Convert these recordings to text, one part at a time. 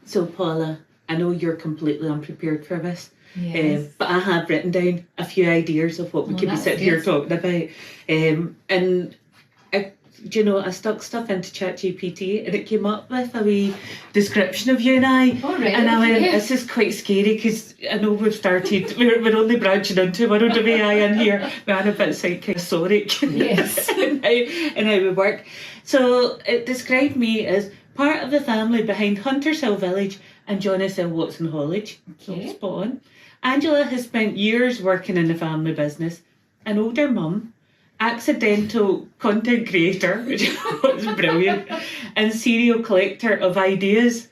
So Paula, I know you're completely unprepared for this, Yes. but I have written down a few ideas of what we could be sitting here talking about. And do you know, I stuck stuff into ChatGPT and it came up with a wee description of you and I. Oh, right, and I went, okay. this is quite scary because I know we've started, we're only branching into a world of AI in here. We're a bit psychic, Yes. and how we work. So it described me as part of the family behind Huntershill Village and Jonas L. Watson College. Okay. So spot on. Angela has spent years working in the family business, an older mum, accidental content creator, which was brilliant, and serial collector of ideas.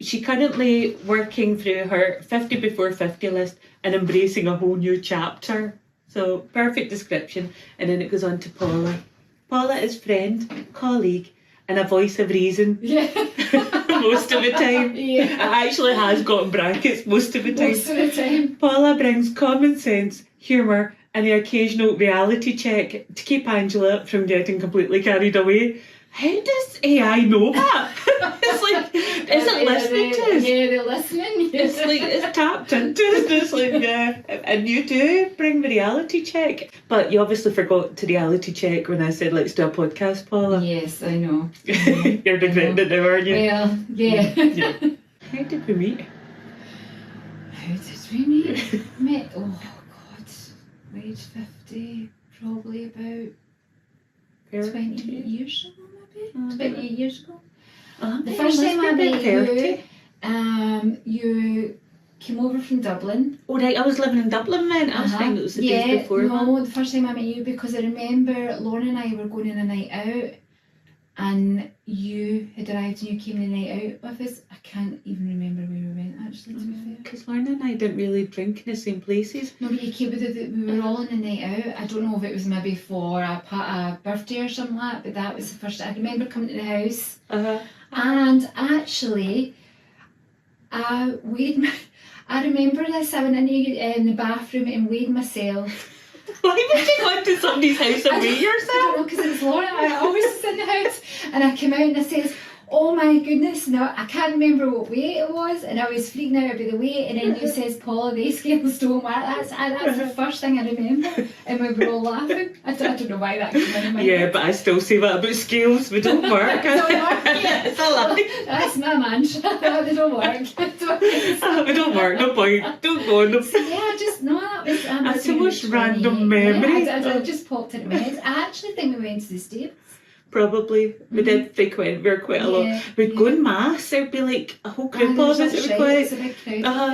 She currently working through her 50 before 50 list and embracing a whole new chapter. So perfect description. And then it goes on to Paula. Paula is friend, colleague, and a voice of reason. Yeah. Most of the time. Yeah. It actually has got in brackets most of the time. Most of the time. Paula brings common sense, humour, and the occasional reality check to keep Angela from getting completely carried away. How does AI know that? It's like, is it listening to us? Yeah, they're listening. It's like, it's tapped into us. It's like, yeah. And you do bring the reality check. But you obviously forgot to reality check when I said, let's do a podcast, Paula. Yes, I know. You're regretting it now, aren't you? Well, yeah. Yeah. How did we meet? How did we meet? Met, oh God, age 50, probably about 20 years ago, maybe? 28 years ago. The first time I met you, you came over from Dublin. Oh right, I was living in Dublin then. I was thinking it was the days before. No, the first time I met you, because I remember Lauren and I were going on a night out and you had arrived and you came on a night out with us. I can't even remember where we went actually, to be fair. Because Lauren and I didn't really drink in the same places. No, but you came with it, we were all on a night out. I don't know if it was maybe for a birthday or something like that, but that was the first. I remember coming to the house and actually I remember this. I went in the bathroom and weighed myself. Why would you go into somebody's house and weigh yourself? I don't know, because it was Lauren. I always was in the house and I came out and I says, oh my goodness, no, I can't remember what weight it was, and I was freaking out about the weight, and then you says, Paula, the scales don't work. That's the first thing I remember, and we were all laughing. I don't know why that came in my head. But I still say that about scales, we don't work. They don't work, yeah. It's a lie. That's my mantra. They don't work. We don't work, no point. Don't go on them. So yeah, That's the most random memory. I just popped into my head. I actually think we went to the States. Probably. We did frequent, we were quite a lot. We'd go in mass, there'd be like a whole group of us. It was quite,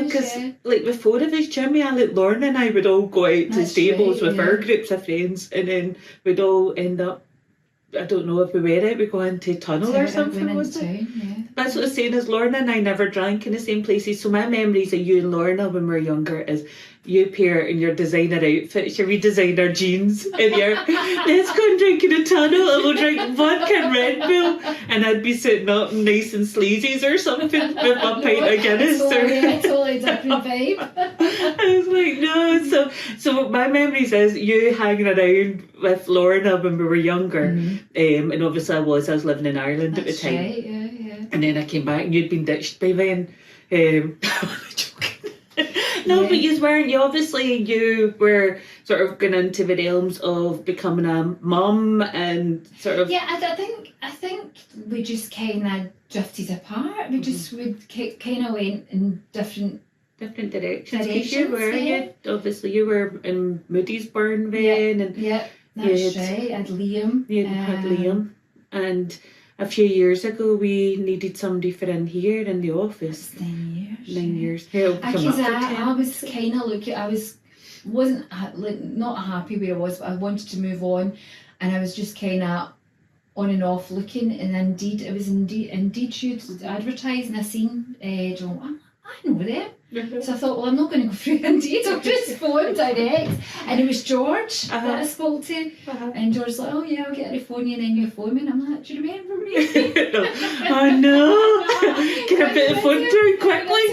because like the four of us, Jimmy, Alec, Lauren and I would all go out to stables with our groups of friends, and then we'd all end up, I don't know if we were out, we'd go into tunnel or something, was it? That's what I was saying, is Lauren and I never drank in the same places, so my memories of you and Lorna when we were younger is you appear in your designer outfits, your wee designer jeans, and you're, let's go and drink in a tunnel and we'll drink vodka and Red Bull, and I'd be sitting up nice and sleazies or something with my pint of Guinness. Totally different vibe. I was like, no. So my memories is you hanging around with Lorna when we were younger, and obviously I was living in Ireland at the time. Right, yeah. And then I came back and you'd been ditched by then. I'm joking. No, but you weren't. You were sort of going into the realms of becoming a mum and sort of. Yeah, I think we just kind of drifted apart. We just kind of went in different directions. Because you were in Moodiesburn then, and that's right. I had Liam. You had Liam, and a few years ago we needed somebody for in here in the office. 9 years. 9 years. Because I was kind of looking. Wasn't not happy where I was, but I wanted to move on, and I was just kind of on and off looking. And Indeed, it was Indeed should advertise, and I seen John. I know them. So I thought, well, I'm not going to go through Indeed, I'll just phone direct. And it was George that I spoke to. And George was like, oh yeah, I'll get her to phone you, and then you phone me. And I'm like, do you remember me? Oh no! Can I put the phone down quickly?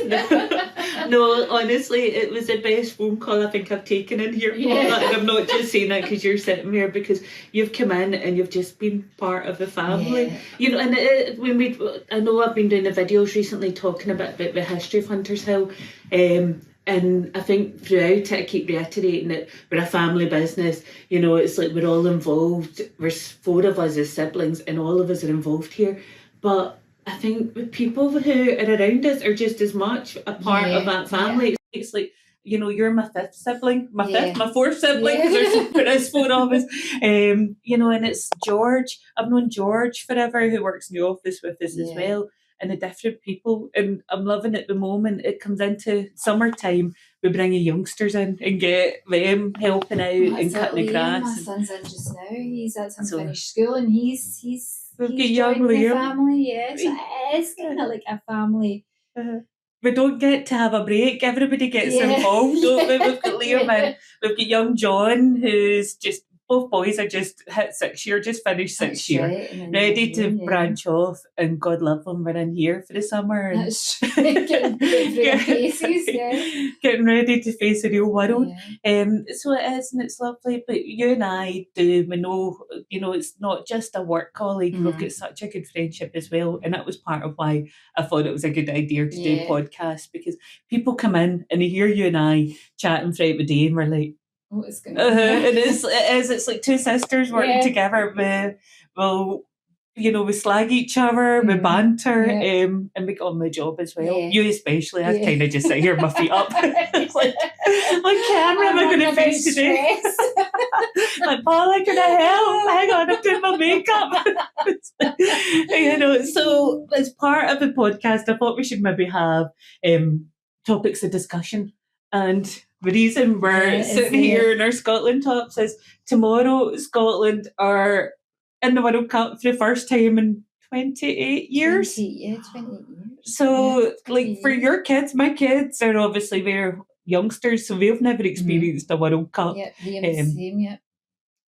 No, honestly, it was the best phone call I think I've taken in here, Paula. And I'm not just saying that because you're sitting here, because you've come in and you've just been part of the family. And I know I've been doing the videos recently talking about the history of Huntershill. And I think throughout it, I keep reiterating that we're a family business. It's like we're all involved. There's 4 of us as siblings, and all of us are involved here. But I think the people who are around us are just as much a part of that family. Yeah. It's like, you're my 5th sibling, my 4th sibling, because there's 4 of us. And it's George. I've known George forever, who works in the office with us as well. And the different people, and I'm loving it at the moment. It comes into summertime, we bring the youngsters in and get them helping out and cutting the grass. My son's in just now. He's at some finished school, and he's young joined the family. Yeah, so it's kind of like a family. We don't get to have a break. Everybody gets involved, don't we? We've got Liam in. We've got young John, who's just, both boys are just hit 6 year, just finished 6 year, ready to branch off, and God love them, we're in here for the summer. And that's getting ready to face the real world. So it is, and it's lovely. But you and I we know, it's not just a work colleague. We've got such a good friendship as well, and that was part of why I thought it was a good idea to do a podcast, because people come in and they hear you and I chatting throughout the day, and we're like, what is going on? It is. It's like 2 sisters working together. We slag each other, we banter, and we get on my job as well. You especially. I kind of just sit here with my feet up. It's like, what camera am I going to face today? Like, Paula, can I help? Hang on, I'm doing my makeup. So as part of the podcast, I thought we should maybe have topics of discussion. And the reason we're sitting here in our Scotland tops is tomorrow Scotland are in the World Cup for the first time in 28 years. 28 years. So, for your kids, my kids are obviously they're youngsters, so they've never experienced a World Cup. Same.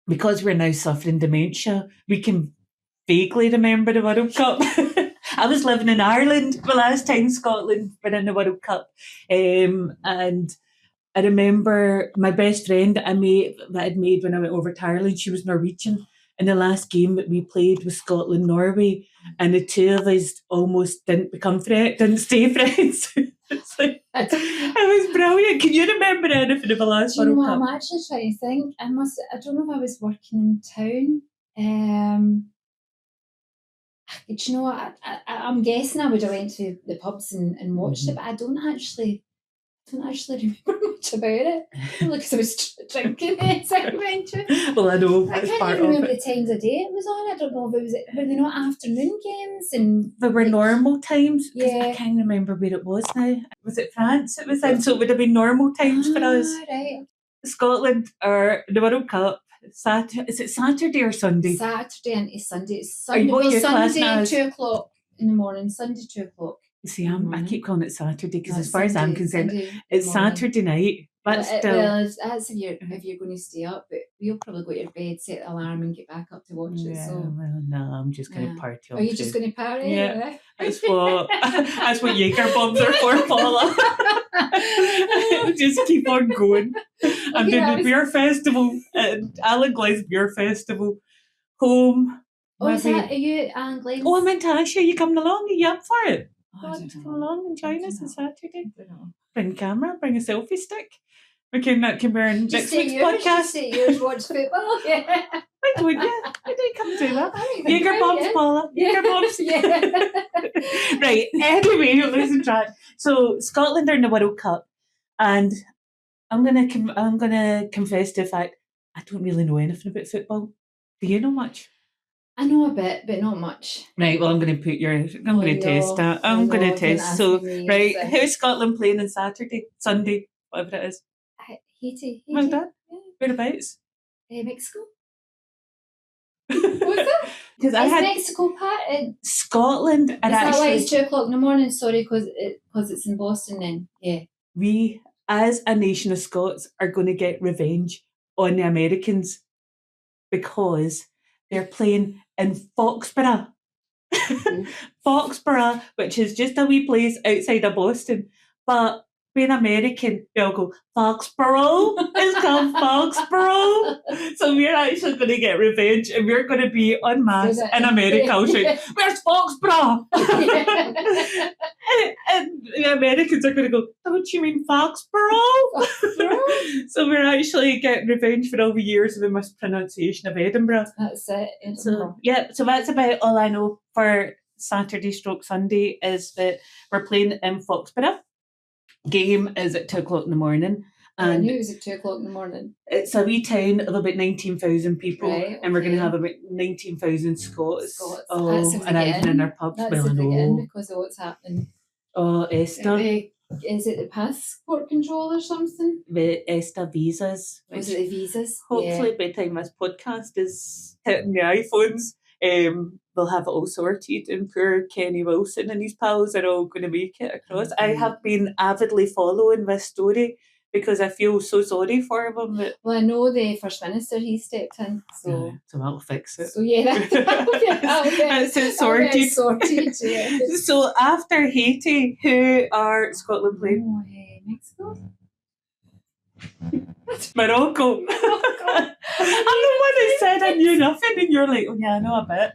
Because we're now suffering dementia, we can vaguely remember the World Cup. I was living in Ireland the last time Scotland were in the World Cup, and I remember my best friend that I had made when I went over to Ireland. She was Norwegian, and the last game that we played was Scotland-Norway, and the 2 of us almost didn't stay friends. It's like, it was brilliant. Can you remember anything of the last World Cup? I'm actually trying to think. I don't know if I was working in town. Do you know what? I'm guessing I would have went to the pubs and watched it, but I don't actually remember much about it. Because I was drinking it. Well, I know. I can't even remember the times of day it was on. I don't know if were they not afternoon games? And there were normal times. I can't remember where it was now. Was it France it was in? So it would have been normal times for us. Right. Scotland are the World Cup. Is it Saturday or Sunday? Saturday into Sunday. It's Sunday. Sunday 2 o'clock in the morning. Sunday 2 o'clock. See, I keep calling it Saturday because as far as I'm concerned, it's Saturday night. But still, that's if you're going to stay up, but you'll probably go to your bed, set the alarm, and get back up to watch it. So, well, no, I'm just going to party. Are you just going to party? Yeah, that's what Jaeger bombs are for, Paula. Just keep on going. I'm doing the beer festival at Alan Glenn's Beer Festival. Home. Oh, is that? Are you Alan Glenn's? Oh, I meant to ask you. Are you coming along? Are you up for it? Want to come along and join us on Saturday? Bring a camera, bring a selfie stick. That can be our next week's podcast. Just say yours, watch football. Yeah. Why don't you? Why don't you come do that? Jaeger bombs, Paula. Jaeger bombs. Right. Anyway, listen, track. So Scotland are in the World Cup, and I'm gonna confess to the fact I don't really know anything about football. Do you know much? I know a bit, but not much. Right, well, I'm going to test that. I'm going to test. So, right, who's Scotland playing on Sunday, whatever it is? Haiti. Well done. Yeah. Whereabouts? Mexico. What's that? Because Mexico part in Scotland. Is that why it's 2 o'clock in the morning? Sorry, because it's in Boston then. Yeah. We, as a nation of Scots, are going to get revenge on the Americans because they're playing in Foxborough. Foxborough, which is just a wee place outside of Boston. But being American, they'll go, Foxborough? It's called Foxborough. So we're actually going to get revenge and we're going to be en masse in America saying, where's Foxborough? and the Americans are going to go, don't you mean Foxborough? So we're actually getting revenge for all the years of the mispronunciation of Edinburgh. That's it. So that's about all I know for Saturday/Sunday is that we're playing in Foxborough. Game is at 2:00 in the morning. And I knew it was at 2:00 in the morning. It's a wee town of about 19,000 people, right, and we're going to have about 19,000 Scots. Oh, and I'm in our pubs. That's well, a big no. in because of what's happening. Oh, Esther. Is it the passport control or something? The Esther visas. Was it the visas? Hopefully, by the time this podcast is hitting the iPhones, we'll have it all sorted, and poor Kenny Wilson and his pals are all going to make it across. I have been avidly following this story because I feel so sorry for them. Well, I know the First Minister, he stepped in, so that'll fix it. So that's it sorted. Yeah. So after Haiti, who are Scotland playing? Oh, Mexico? Morocco. I'm the one that said I knew nothing, and you're like, oh yeah, I know a bit.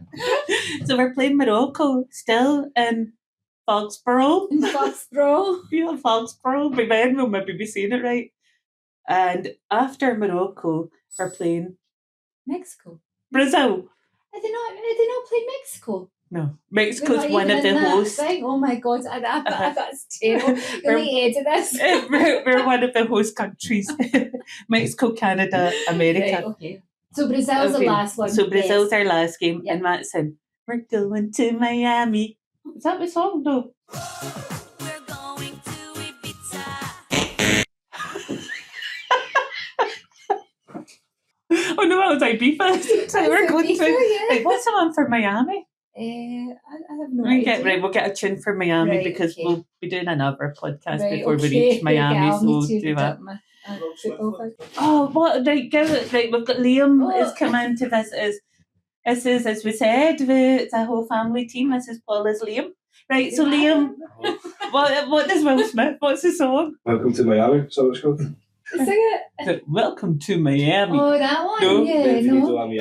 So we're playing Morocco still in Foxborough. Yeah, Foxborough. By then we'll maybe be saying it right. And after Morocco, we're playing Mexico. Brazil. Did they not play Mexico? No, Mexico's one of the hosts. Oh my God, that's terrible. Really edit this. We're one of the host countries. Mexico, Canada, America. Right, okay. So Brazil's the last one. So Brazil's our last game, and that's in We're Going to Miami. Is that the song? No. We're going to Ibiza. Oh no, that was Ibiza. So we're going to. Wait, what's the one for Miami? I have no idea. We'll get a tune for Miami because we'll be doing another podcast before we reach Miami. So we'll do that. Oh, what? Right, give it. Right, we've got Liam is coming to visit us. This is, as we said, it's a whole family team. This is Paula's Liam. Right, so Liam, what does Will Smith? What's the song? Welcome to Miami. So it's called. Sing it. Welcome to Miami. Oh, that one. No. Yeah, no. Miami.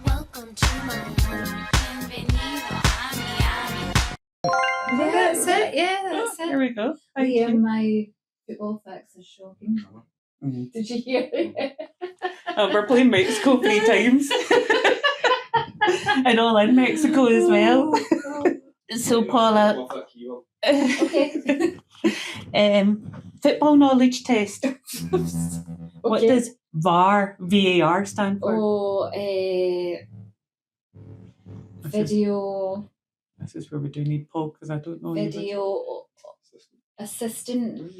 Welcome to Miami. Bienvenido a Miami. Yeah, that's it. Yeah, that's it. There we go. My football facts are shocking. Mm-hmm. Did you hear it? We're playing Mexico 3 times. And all in Mexico as well. So Paula, okay. Football knowledge test. What does VAR stand for? Oh, video. This is where we do need Paul because I don't know. Video assistant.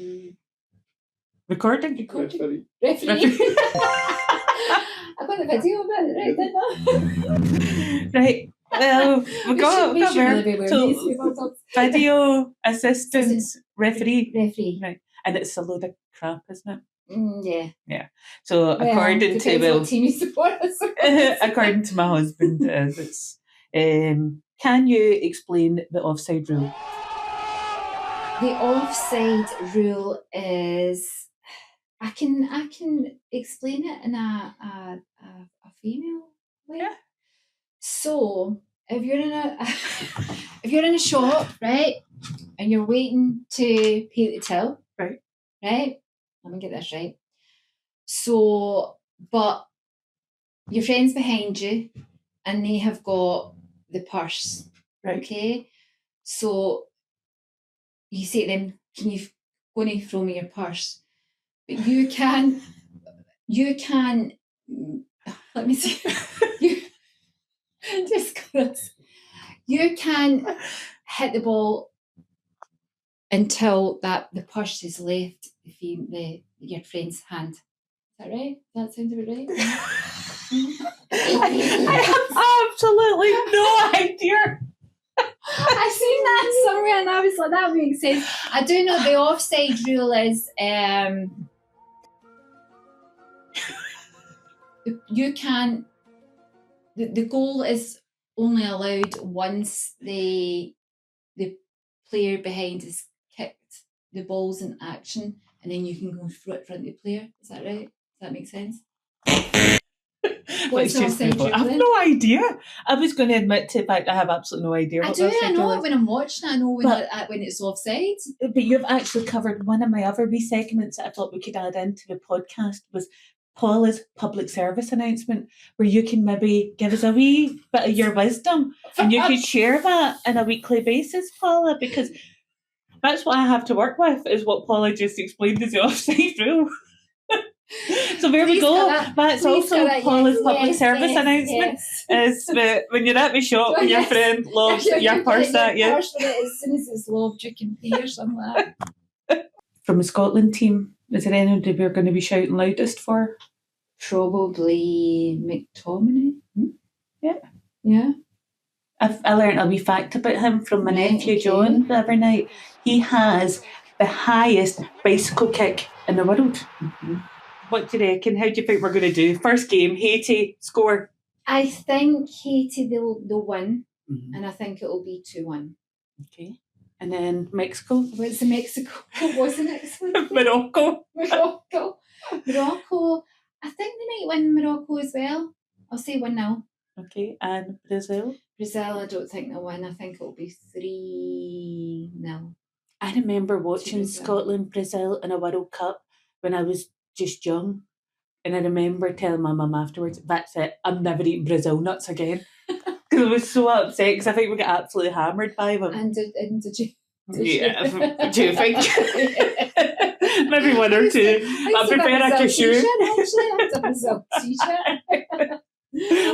Recording. Referee. I got the video about it, right? Didn't I? Right. Well, we got video assistant referee. Right. And it's a load of crap, isn't it? Yeah. Yeah. So according to team you support, according to my husband, it's can you explain the offside rule? The offside rule is I can explain it in a female way. Yeah. So if you're in a shop, right, and you're waiting to pay the till, right, let me get this right. So, but your friend's behind you, and they have got the purse, right? Okay, so you say to them, "Can you go and throw me your purse?" But you can. Let me see. You can hit the ball until the purse is left your friend's hand. Is that right? That sounds about right? I have absolutely no idea. I've seen that somewhere and I was like, that makes sense. I do know the offside rule is you can the goal is only allowed once the player behind is kicked the ball's in action, and then you can go in front of the player. Is that right? Does that make sense? What's Let's just offside move on. I have dribbling? no idea. I was going to admit to the fact I have absolutely no idea. I what do. offside I know dribbling it is. when I'm watching it. I know when But- when it's offside. But you've actually covered one of my other wee segments that I thought we could add into the podcast was Paula's public service announcement, where you can maybe give us a wee bit of your wisdom and you could share that on a weekly basis, Paula, because that's what I have to work with, is what Paula just explained as the offside rule. So there we Please go. cut that. That's Please also cut that. Paula's Yes, public yes, service yes, announcement. yes. Is that when you're at the shop and your Yes. friend lobs your purse at you. Purse with it as soon as it's lobbed, you can pay or something like that. From the Scotland team, is there anybody we're going to be shouting loudest for? Probably McTominay. Yeah. Yeah. I learned a wee fact about him from my Right, nephew okay. John the other night. He has the highest bicycle kick in the world. Mm-hmm. What do you reckon? How do you think we're going to do? First game, Haiti, score. I think Haiti they'll win, and I think it'll be 2-1. Okay. And then Mexico, What's the Mexico? What was the next one? Morocco. Morocco. Morocco. I think they might win Morocco as well. I'll say 1-0. Okay. And Brazil. Brazil, I don't think they'll win. I think it'll be 3-0. I remember watching Brazil. Scotland, Brazil in a World Cup when I was just young. And I remember telling my mum afterwards, that's it, I'm never eating Brazil nuts again. Because I was so upset, because I think we got absolutely hammered by them. And did you? Yeah, do you think? Maybe one or two. I prefer a cashew. Actually, I have a Brazil t-shirt.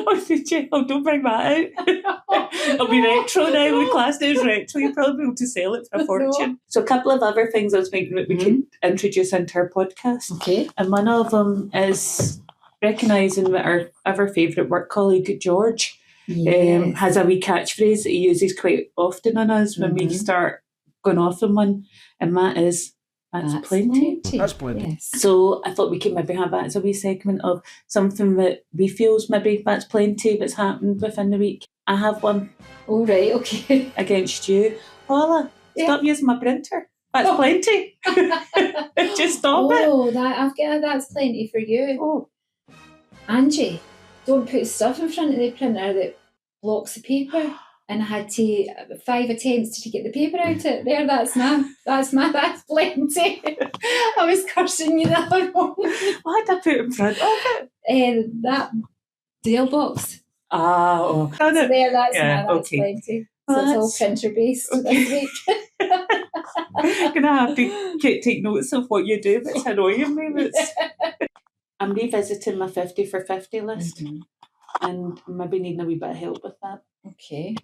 Oh, did you? Oh, don't bring that out. It'll be retro now. We classed it as retro. You'll probably be able to sell it for a fortune. So a couple of other things I was thinking that we could introduce into our podcast. Okay. And one of them is recognising that our other favourite work colleague, George, has a wee catchphrase that he uses quite often on us when we start going off on one. And that is, that's plenty. That's plenty. Yes. So I thought we could maybe have that as a wee segment of something that we feels maybe that's plenty that's happened within the week. I have one All right. Okay. against you. Paula, stop using my printer. That's plenty. Just stop it. Oh, that's plenty for you. Oh, Angie, don't put stuff in front of the printer that blocks the paper. And I had to 5 attempts to get the paper out of it. There, that's plenty. I was cursing you the other one. what did I put in front of it? That Dale box. Ah, oh. So there, that's okay. plenty. Well, So it's all that's- printer based this week. I'm going to have to take notes of what you do. It's annoying me. I'm revisiting my 50 for 50 list and maybe needing a wee bit of help with that. Okay.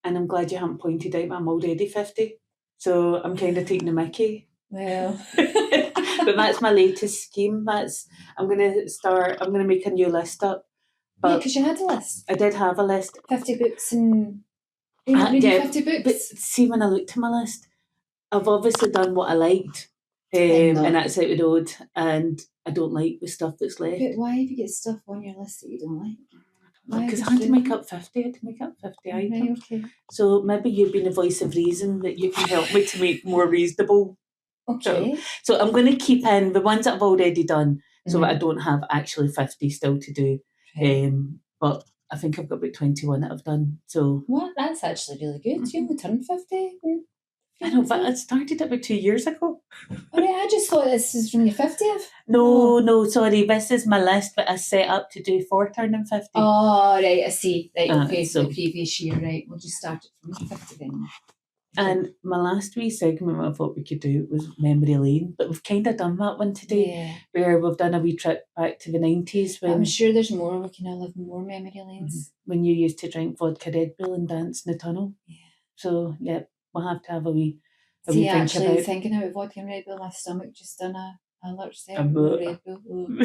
And I'm glad you haven't pointed out that I'm already 50. So I'm kind of taking the mickey. Well, But that's my latest scheme. I'm going to make a new list up. yeah, But because you had a list. I did have a list. 50 books and... You're not reading yeah, 50 But books? see, when I looked at my list, I've obviously done what I liked. I know. And that's out the road. And I don't like the stuff that's left. But why have you got stuff on your list that you don't like? Why Because I would had to you make do up 50. I had to make up 50 that? items. Right, okay. So maybe you've been a voice of reason that you can help me to make more reasonable. Okay. So I'm going to keep in the ones that I've already done so that Mhm. I don't have actually 50 still to do. Okay. But I think I've got about 21 that I've done. So What? That's actually really good. You only turned 50. I know, but I started about 2 years ago. All right, I just thought this was from your 50th. No, sorry. This is my list that I set up to do for turning 50. Oh, right, I see. Right, okay, so- so the previous year, right. We'll just start it from 50 then. And my last wee segment I thought we could do was Memory Lane, but we've kind of done that one today, Yeah. where we've done a wee trip back to the 90s I'm when sure there's more. We can all have more memory lanes. when you used to drink vodka Red Bull and dance in the tunnel. Yeah. So, yeah, we'll have to have a wee See, think actually, about. thinking about vodka and Red Bull, my stomach just done a lurch there. A bit. Red Bull. Ooh.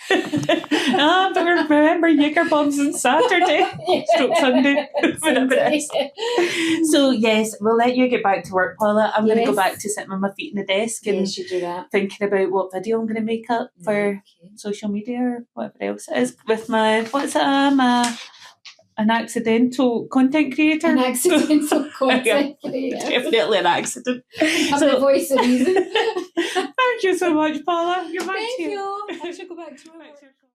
But remember Jaeger bombs on Saturday, stroke Sunday, whatever it is. So yes, we'll let you get back to work, Paula. I'm going to go Yes. back to sitting on my feet in the desk and Yes, you do that. thinking about what video I'm going to make up for Okay. social media or whatever else it is with my, what's it, a an accidental content creator. An accidental content creator. Definitely an accident. I'm the voice of reason. Thank you so much, Paula. You're back Thank to you. I should go back to work.